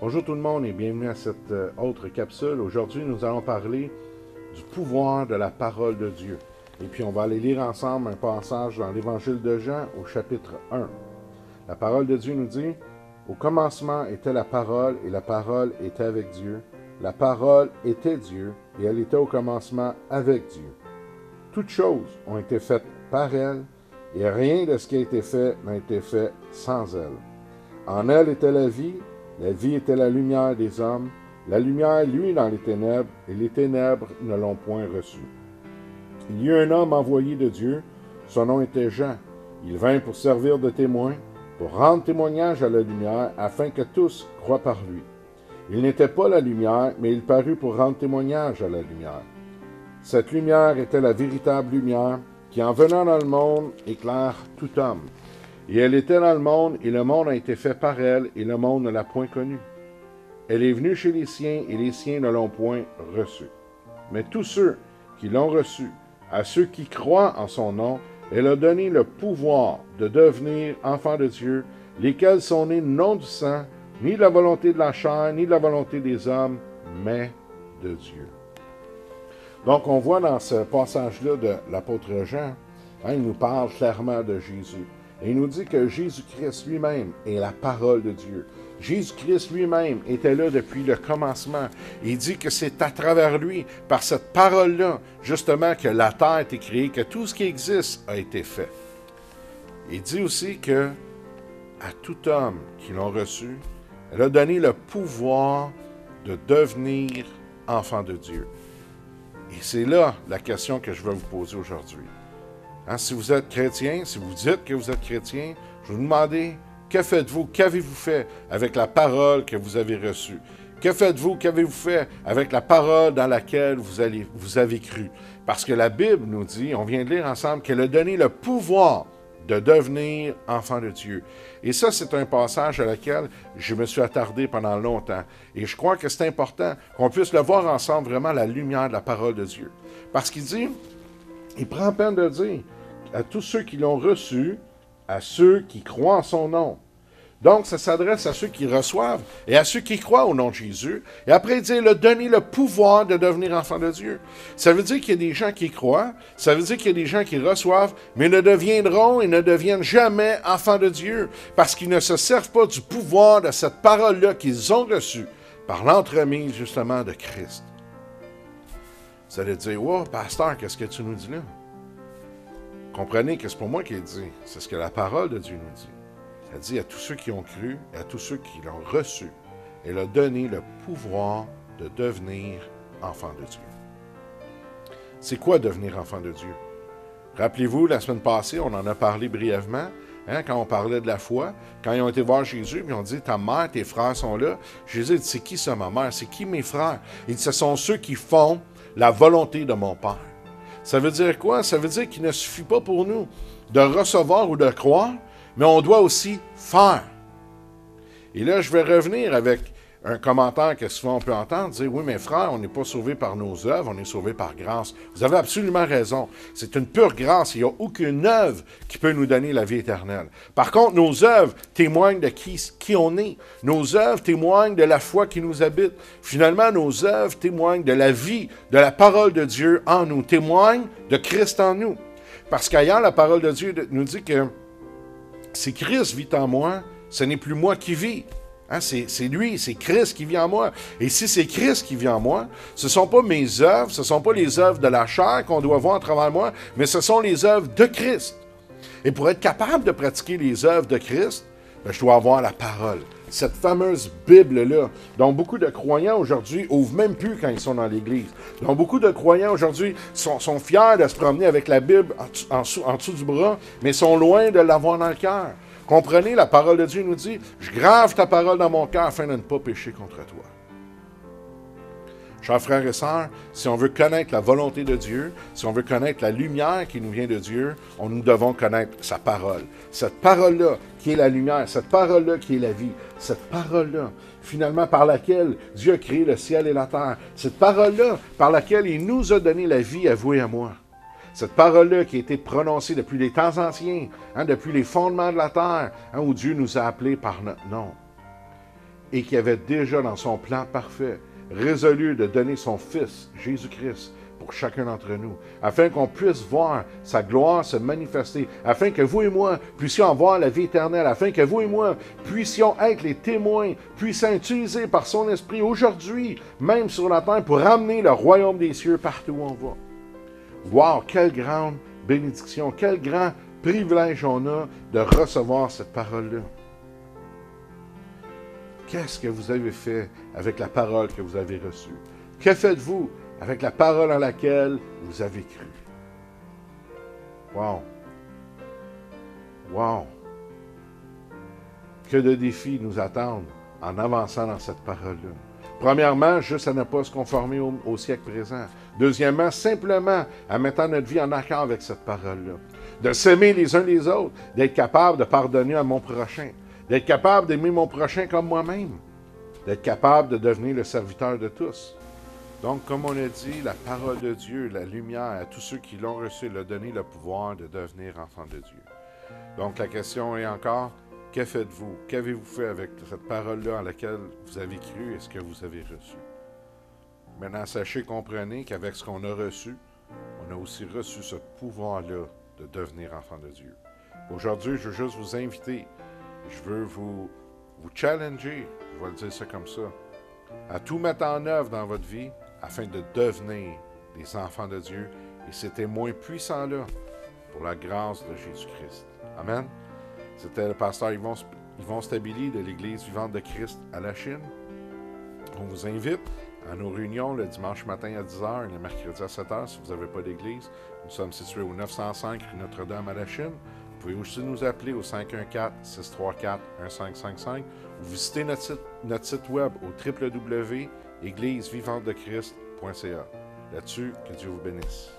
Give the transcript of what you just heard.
Bonjour tout le monde et bienvenue à cette autre capsule. Aujourd'hui, nous allons parler du pouvoir de la parole de Dieu. Et puis, on va aller lire ensemble un passage dans l'Évangile de Jean au chapitre 1. La parole de Dieu nous dit « Au commencement était la parole et la parole était avec Dieu. La parole était Dieu et elle était au commencement avec Dieu. Toutes choses ont été faites par elle et rien de ce qui a été fait n'a été fait sans elle. En elle était la vie était la lumière des hommes. La lumière luit dans les ténèbres, et les ténèbres ne l'ont point reçue. Il y eut un homme envoyé de Dieu, son nom était Jean. Il vint pour servir de témoin, pour rendre témoignage à la lumière, afin que tous croient par lui. Il n'était pas la lumière, mais il parut pour rendre témoignage à la lumière. Cette lumière était la véritable lumière, qui en venant dans le monde éclaire tout homme. Et elle était dans le monde, et le monde a été fait par elle, et le monde ne l'a point connue. Elle est venue chez les siens, et les siens ne l'ont point reçue. Mais tous ceux qui l'ont reçue, à ceux qui croient en son nom, elle a donné le pouvoir de devenir enfants de Dieu, lesquels sont nés non du sang, ni de la volonté de la chair, ni de la volonté des hommes, mais de Dieu. Donc, on voit dans ce passage-là de l'apôtre Jean, il nous parle clairement de Jésus. Et il nous dit que Jésus-Christ lui-même est la parole de Dieu. Jésus-Christ lui-même était là depuis le commencement. Il dit que c'est à travers lui, par cette parole-là, justement, que la terre a été créée, que tout ce qui existe a été fait. Il dit aussi que à tout homme qui l'ont reçu, elle a donné le pouvoir de devenir enfant de Dieu. Et c'est là la question que je vais vous poser aujourd'hui. Si vous êtes chrétien, si vous dites que vous êtes chrétien, je vais vous demander, que faites-vous, qu'avez-vous fait avec la parole que vous avez reçue? Que faites-vous, qu'avez-vous fait avec la parole dans laquelle vous avez cru? Parce que la Bible nous dit, on vient de lire ensemble, qu'elle a donné le pouvoir de devenir enfant de Dieu. Et ça, c'est un passage à lequel je me suis attardé pendant longtemps. Et je crois que c'est important qu'on puisse le voir ensemble, vraiment la lumière de la parole de Dieu. Parce qu'il dit, il prend peine de dire, à tous ceux qui l'ont reçu, à ceux qui croient en son nom. Donc, ça s'adresse à ceux qui reçoivent et à ceux qui croient au nom de Jésus. Et après, il dit, il a donné le pouvoir de devenir enfant de Dieu. Ça veut dire qu'il y a des gens qui croient, ça veut dire qu'il y a des gens qui reçoivent, mais ne deviendront et ne deviennent jamais enfants de Dieu, parce qu'ils ne se servent pas du pouvoir de cette parole-là qu'ils ont reçue par l'entremise, justement, de Christ. Vous allez dire, « Wow, pasteur, qu'est-ce que tu nous dis là? » Comprenez que c'est pas moi qui le dis, c'est ce que la parole de Dieu nous dit. Elle dit à tous ceux qui ont cru et à tous ceux qui l'ont reçu, elle a donné le pouvoir de devenir enfant de Dieu. C'est quoi devenir enfant de Dieu? Rappelez-vous, la semaine passée, on en a parlé brièvement, quand on parlait de la foi, quand ils ont été voir Jésus, puis ils ont dit, ta mère, tes frères sont là. Jésus a dit, c'est qui ça, ma mère? C'est qui mes frères? Il dit, ce sont ceux qui font la volonté de mon Père. Ça veut dire quoi? Ça veut dire qu'il ne suffit pas pour nous de recevoir ou de croire, mais on doit aussi faire. Et là, je vais revenir avec un commentaire que souvent on peut entendre, dire, oui, mes frères, on n'est pas sauvés par nos œuvres, on est sauvés par grâce. Vous avez absolument raison. C'est une pure grâce. Il n'y a aucune œuvre qui peut nous donner la vie éternelle. Par contre, nos œuvres témoignent de qui on est. Nos œuvres témoignent de la foi qui nous habite. Finalement, nos œuvres témoignent de la vie, de la parole de Dieu en nous, témoignent de Christ en nous. Parce qu'ailleurs, la parole de Dieu nous dit que si Christ vit en moi, ce n'est plus moi qui vis. C'est lui, c'est Christ qui vit en moi. Et si c'est Christ qui vit en moi, ce ne sont pas mes œuvres, ce ne sont pas les œuvres de la chair qu'on doit voir à travers moi, mais ce sont les œuvres de Christ. Et pour être capable de pratiquer les œuvres de Christ, je dois avoir la parole. Cette fameuse Bible-là, dont beaucoup de croyants aujourd'hui ouvrent même plus quand ils sont dans l'Église. Dont beaucoup de croyants aujourd'hui sont fiers de se promener avec la Bible en dessous du bras, mais sont loin de l'avoir dans le cœur. Comprenez, la parole de Dieu nous dit, « Je grave ta parole dans mon cœur afin de ne pas pécher contre toi. » Chers frères et sœurs, si on veut connaître la volonté de Dieu, si on veut connaître la lumière qui nous vient de Dieu, nous devons connaître sa parole. Cette parole-là qui est la lumière, cette parole-là qui est la vie, cette parole-là, finalement, par laquelle Dieu a créé le ciel et la terre, cette parole-là par laquelle il nous a donné la vie à vous et à moi. Cette parole-là qui a été prononcée depuis les temps anciens, depuis les fondements de la terre, où Dieu nous a appelés par notre nom. et qui avait déjà dans son plan parfait résolu de donner son Fils, Jésus-Christ, pour chacun d'entre nous, afin qu'on puisse voir sa gloire se manifester, afin que vous et moi puissions voir la vie éternelle, afin que vous et moi puissions être les témoins, puissants utilisés par son Esprit aujourd'hui, même sur la terre, pour ramener le royaume des cieux partout où on va. Wow, quelle grande bénédiction, quel grand privilège on a de recevoir cette parole-là. Qu'est-ce que vous avez fait avec la parole que vous avez reçue? Que faites-vous avec la parole en laquelle vous avez cru? Wow! Wow! Que de défis nous attendent en avançant dans cette parole-là. Premièrement, juste à ne pas se conformer au siècle présent. Deuxièmement, simplement à mettre notre vie en accord avec cette parole-là. De s'aimer les uns les autres, d'être capable de pardonner à mon prochain, d'être capable d'aimer mon prochain comme moi-même, d'être capable de devenir le serviteur de tous. Donc, comme on a dit, la parole de Dieu, la lumière, à tous ceux qui l'ont reçu, leur a donné le pouvoir de devenir enfants de Dieu. Donc, la question est encore, que faites-vous? Qu'avez-vous fait avec cette parole-là en laquelle vous avez cru et ce que vous avez reçu? Maintenant, sachez, comprenez qu'avec ce qu'on a reçu, on a aussi reçu ce pouvoir-là de devenir enfant de Dieu. Aujourd'hui, je veux juste vous inviter, je veux vous challenger, je vais le dire ça comme ça, à tout mettre en œuvre dans votre vie afin de devenir des enfants de Dieu et ces témoins puissants-là pour la grâce de Jésus-Christ. Amen. C'était le pasteur Yvon Stabili de l'Église vivante de Christ à la Chine. On vous invite à nos réunions le dimanche matin à 10h et le mercredi à 7h si vous n'avez pas d'église. Nous sommes situés au 905 rue Notre-Dame à la Chine. Vous pouvez aussi nous appeler au 514-634-1555 ou visiter notre site web au www.églisevivantetechrist.ca. Là-dessus, que Dieu vous bénisse.